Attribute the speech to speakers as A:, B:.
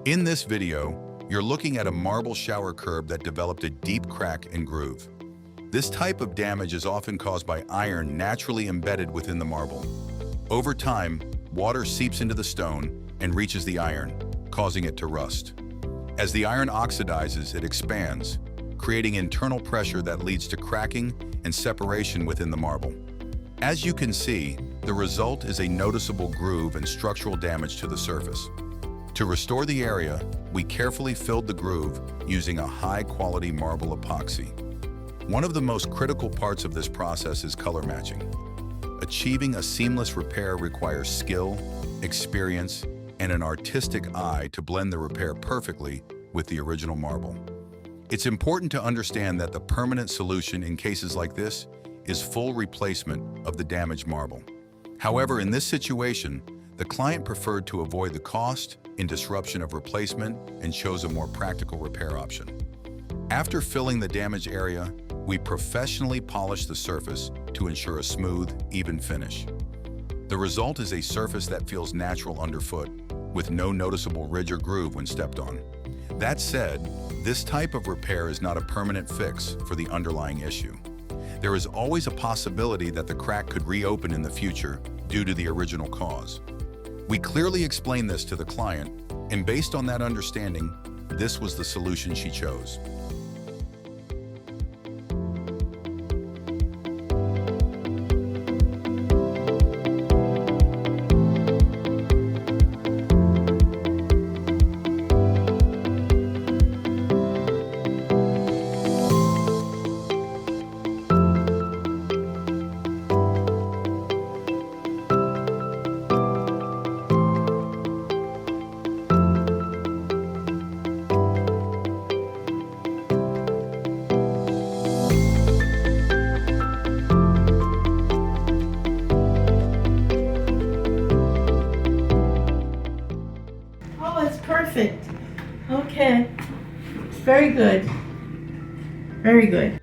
A: In this video, you're looking at a marble shower curb that developed a deep crack and groove. This type of damage is often caused by iron naturally embedded within the marble. Over time, water seeps into the stone and reaches the iron, causing it to rust. As the iron oxidizes, it expands, creating internal pressure that leads to cracking and separation within the marble. As you can see, the result is a noticeable groove and structural damage to the surface. To restore the area, we carefully filled the groove using a high-quality marble epoxy. One of the most critical parts of this process is color matching. Achieving a seamless repair requires skill, experience, and an artistic eye to blend the repair perfectly with the original marble. It's important to understand that the permanent solution in cases like this is full replacement of the damaged marble. However, in this situation, the client preferred to avoid the cost and disruption of replacement and chose a more practical repair option. After filling the damaged area, we professionally polished the surface to ensure a smooth, even finish. The result is a surface that feels natural underfoot, with no noticeable ridge or groove when stepped on. That said, this type of repair is not a permanent fix for the underlying issue. There is always a possibility that the crack could reopen in the future due to the original cause. We clearly explained this to the client, and based on that understanding, this was the solution she chose.
B: Oh, it's perfect. Okay. Very good. Very good.